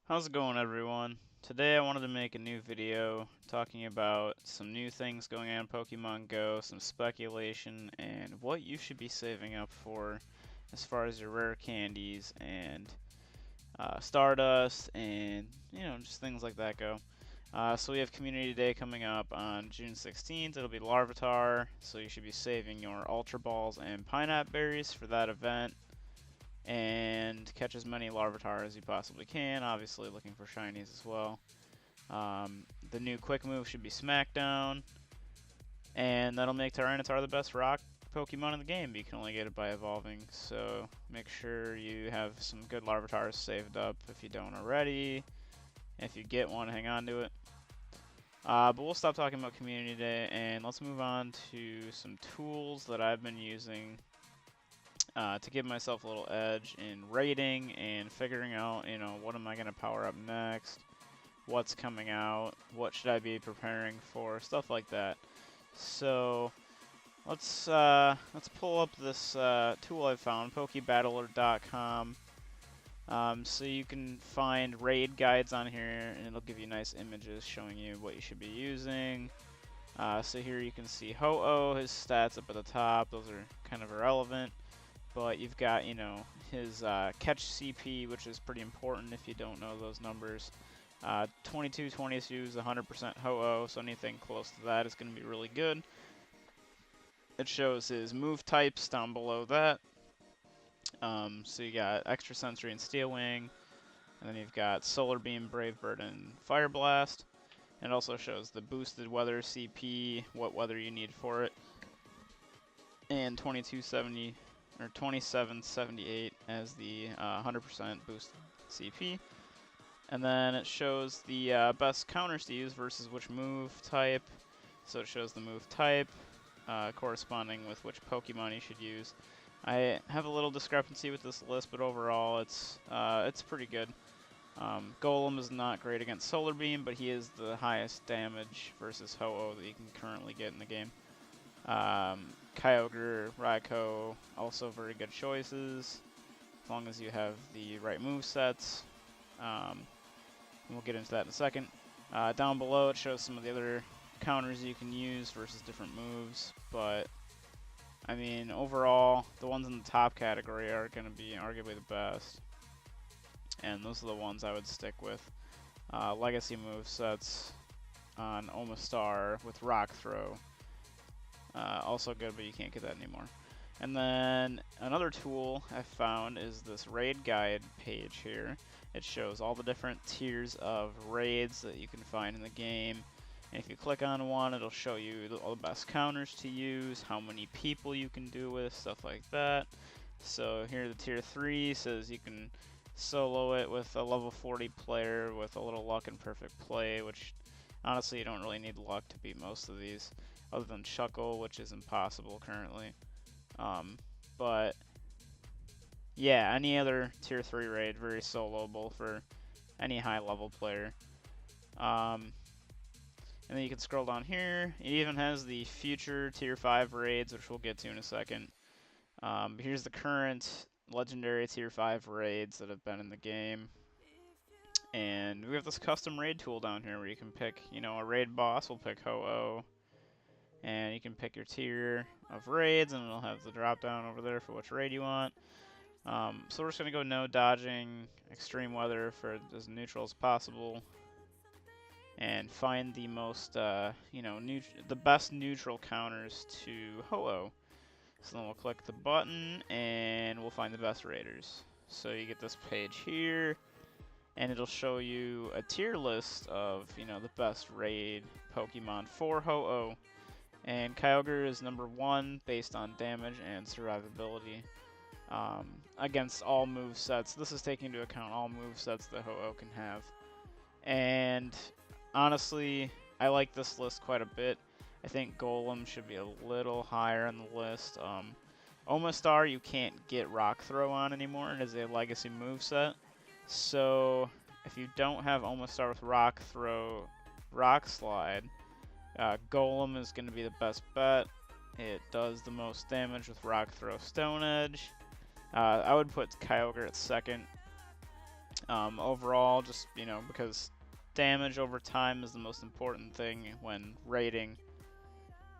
How's it going, everyone? Today I wanted to make a new video talking about some new things going on in Pokemon Go, some speculation, and what you should be saving up for as far as your rare candies and Stardust and, just things like that go. So we have Community Day coming up on June 16th. It'll be Larvitar, so you should be saving your Ultra Balls and Pineapple Berries for that event and catch as many Larvitar as you possibly can, obviously looking for shinies as well. The new quick move should be Smackdown, and that'll make Tyranitar the best rock Pokemon in the game, but you can only get it by evolving, so make sure you have some good Larvitars saved up if you don't already. If you get one, hang on to it. But we'll stop talking about Community Day, and let's move on to some tools that I've been using to give myself a little edge in rating and figuring out, what am I going to power up next, what's coming out, what should I be preparing for, stuff like that. So let's pull up this tool I found, PokeBattler.com. So you can find raid guides on here, and it'll give you nice images showing you what you should be using. So here you can see Ho-Oh, his stats up at the top. Those are kind of irrelevant. But you've got, his catch CP, which is pretty important if you don't know those numbers. 22-22 is 100% Ho-Oh, so anything close to that is going to be really good. It shows his move types down below that. So you got Extra Sensory and Steel Wing, and then you've got Solar Beam, Brave Bird, and Fire Blast. It also shows the boosted weather CP, what weather you need for it, and 2270 or 2778 as the 100% boost CP. And then it shows the best counters to use versus which move type. So it shows the move type corresponding with which Pokemon you should use. I have a little discrepancy with this list, but overall it's pretty good. Golem is not great against Solar Beam, but he is the highest damage versus Ho-Oh that you can currently get in the game. Kyogre, Raikou, also very good choices, as long as you have the right move sets. We'll get into that in a second. Down below it shows some of the other counters you can use versus different moves, but I mean, overall, the ones in the top category are going to be arguably the best, and those are the ones I would stick with. Legacy move sets on Omastar with Rock Throw. Also good, but you can't get that anymore. And then another tool I found is this raid guide page here. It shows all the different tiers of raids that you can find in the game. And if you click on one, it'll show you all the best counters to use, how many people you can do with, stuff like that. So here the tier 3 says you can solo it with a level 40 player with a little luck and perfect play, which honestly you don't really need luck to beat most of these, other than Shuckle, which is impossible currently. But yeah, any other tier 3 raid, very soloable for any high level player. And then you can scroll down here. It even has the future tier 5 raids, which we'll get to in a second. Here's the current legendary tier 5 raids that have been in the game. And we have this custom raid tool down here where you can pick, a raid boss. We'll pick Ho-Oh. And you can pick your tier of raids, and it'll have the drop down over there for which raid you want. So we're just going to go no dodging, extreme weather for as neutral as possible, and find the most, the best neutral counters to Ho-Oh. So then we'll click the button, and we'll find the best raiders. So you get this page here, and it'll show you a tier list of, the best raid Pokemon for Ho-Oh. And Kyogre is number 1 based on damage and survivability against all move sets. This is taking into account all move sets that Ho-Oh can have. And honestly, I like this list quite a bit. I think Golem should be a little higher on the list. Omastar you can't get Rock Throw on anymore. It is a legacy move set. So if you don't have Omastar with Rock Throw, Rock Slide, Golem is going to be the best bet. It does the most damage with Rock Throw, Stone Edge. I would put Kyogre at second. Overall, just, you know, because damage over time is the most important thing when raiding.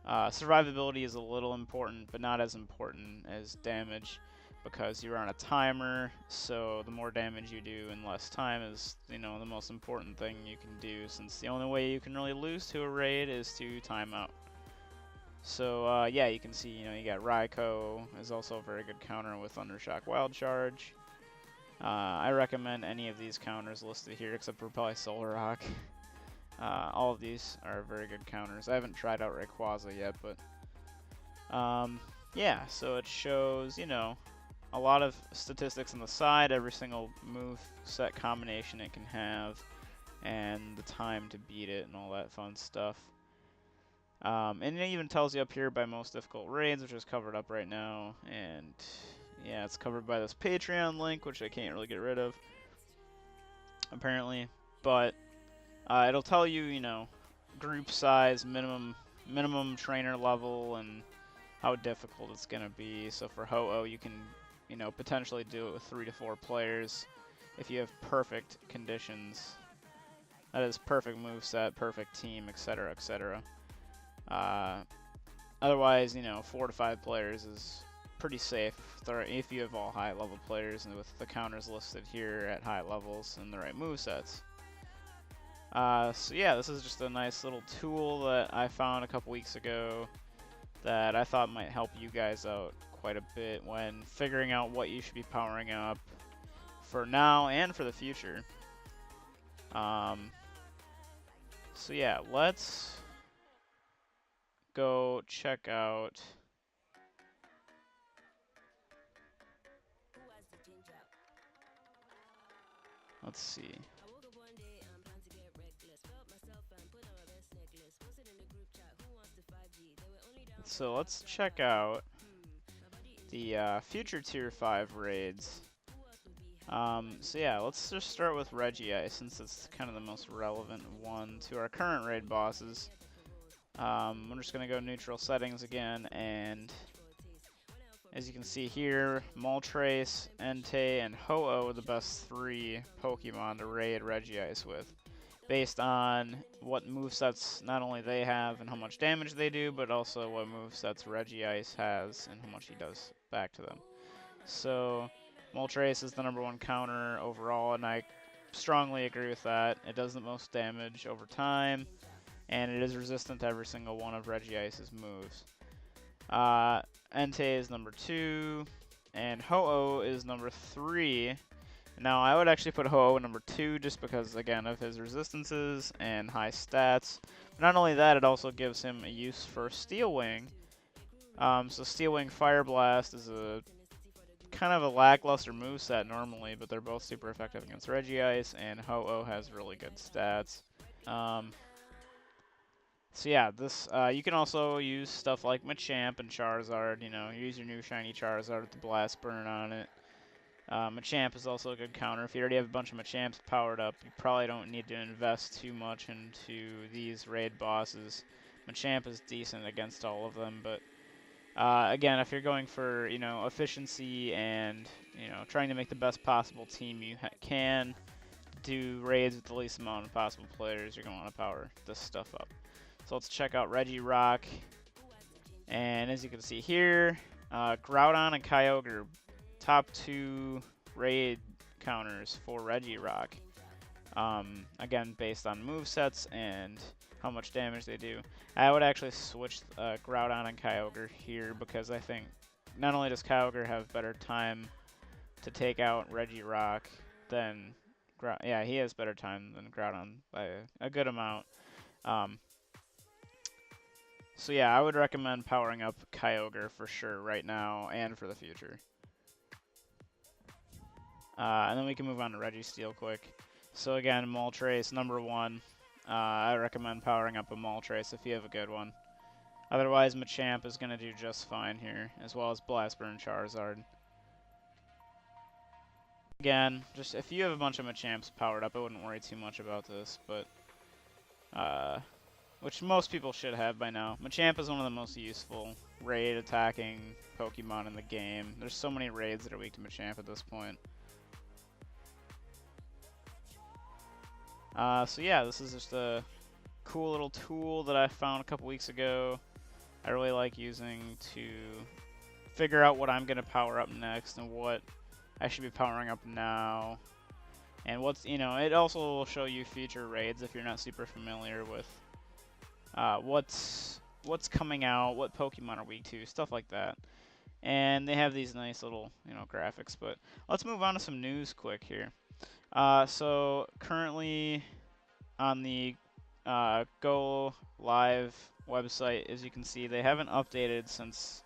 Survivability is a little important, but not as important as damage, because you're on a timer, so the more damage you do in less time is, you know, the most important thing you can do, since the only way you can really lose to a raid is to time out. So, yeah, you can see, you know, you got Raikou is also a very good counter with Thundershock Wild Charge. I recommend any of these counters listed here, except for probably Solar Rock. All of these are very good counters. I haven't tried out Rayquaza yet, but yeah, so it shows, you know, a lot of statistics on the side, every single move set combination it can have, and the time to beat it and all that fun stuff. And it even tells you up here by most difficult raids, which is covered up right now, and yeah, it's covered by this Patreon link, which I can't really get rid of, apparently, but it'll tell you, you know, group size, minimum trainer level, and how difficult it's gonna be. So for Ho-Oh, you can, you know, potentially do it with 3 to 4 players if you have perfect conditions. That is, perfect moveset, perfect team, etc., etc. Otherwise, you know, 4 to 5 players is pretty safe if you have all high level players and with the counters listed here at high levels and the right movesets. So yeah, this is just a nice little tool that I found a couple weeks ago that I thought might help you guys out quite a bit when figuring out what you should be powering up for now and for the future. So yeah, let's go check out. Let's see. So let's check out the future tier 5 raids. So yeah, let's just start with Regice, since it's kind of the most relevant one to our current raid bosses. I'm just going to go neutral settings again, and as you can see here, Moltres, Entei, and Ho-Oh are the best 3 Pokemon to raid Regice with, based on what movesets not only they have and how much damage they do, but also what movesets Regice has and how much he does back to them. So, Moltres is the #1 counter overall, and I strongly agree with that. It does the most damage over time, and it is resistant to every single one of Regice's moves. Entei is #2, and Ho-Oh is #3. Now, I would actually put Ho-Oh #2 just because, again, of his resistances and high stats. But not only that, it also gives him a use for Steel Wing. So Steel Wing Fire Blast is a kind of a lackluster moveset normally, but they're both super effective against Regice, and Ho-Oh has really good stats. So yeah, this you can also use stuff like Machamp and Charizard. You know, use your new shiny Charizard with the Blast Burn on it. Machamp is also a good counter. If you already have a bunch of Machamps powered up, you probably don't need to invest too much into these raid bosses. Machamp is decent against all of them, but again, if you're going for, you know, efficiency and, you know, trying to make the best possible team you can, do raids with the least amount of possible players, you're going to want to power this stuff up. So let's check out Regirock. And as you can see here, Groudon and Kyogre are top 2 raid counters for Regirock. Again, based on movesets and how much damage they do. I would actually switch Groudon and Kyogre here because I think not only does Kyogre have better time to take out Regirock than yeah, he has better time than Groudon by a good amount. So yeah, I would recommend powering up Kyogre for sure right now and for the future. And then we can move on to Registeel quick. So again, Moltres, #1. I recommend powering up a Moltres if you have a good one. Otherwise, Machamp is going to do just fine here, as well as Blast Burn Charizard. Again, just if you have a bunch of Machamps powered up, I wouldn't worry too much about this, but which most people should have by now. Machamp is one of the most useful raid attacking Pokemon in the game. There's so many raids that are weak to Machamp at this point. So yeah, this is just a cool little tool that I found a couple weeks ago. I really like using to figure out what I'm going to power up next and what I should be powering up now. And what's, it also will show you future raids if you're not super familiar with what's coming out, what Pokemon are weak to, stuff like that. And they have these nice little, graphics. But let's move on to some news quick here. So currently on the Go Live website, as you can see, they haven't updated since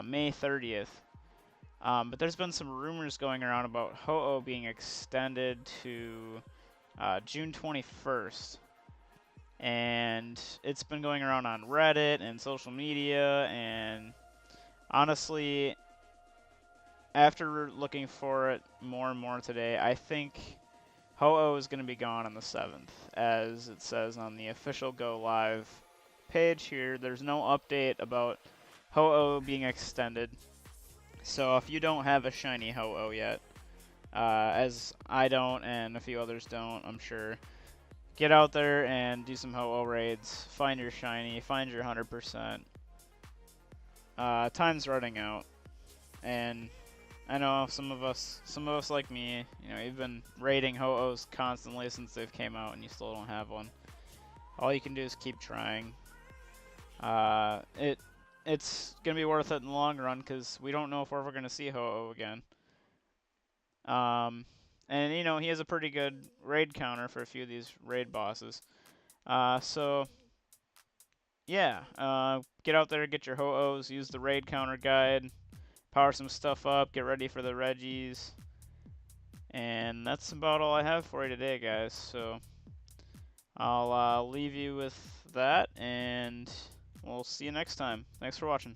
May 30th. But there's been some rumors going around about Ho-Oh being extended to June 21st. And it's been going around on Reddit and social media, and honestly, after looking for it more and more today, I think Ho-Oh is going to be gone on the 7th, as it says on the official Go Live page here. There's no update about Ho-Oh being extended. So if you don't have a shiny Ho-Oh yet, as I don't and a few others don't, I'm sure, get out there and do some Ho-Oh raids, find your shiny, find your 100%. Time's running out, and I know some of us like me, you've been raiding Ho-Ohs constantly since they've came out and you still don't have one. All you can do is keep trying. It's going to be worth it in the long run because we don't know if we're ever going to see Ho-Oh again. And, he has a pretty good raid counter for a few of these raid bosses. So, yeah, get out there, get your Ho-Ohs, use the raid counter guide, power some stuff up, get ready for the Reggies. And that's about all I have for you today, guys. So, I'll leave you with that, and we'll see you next time. Thanks for watching.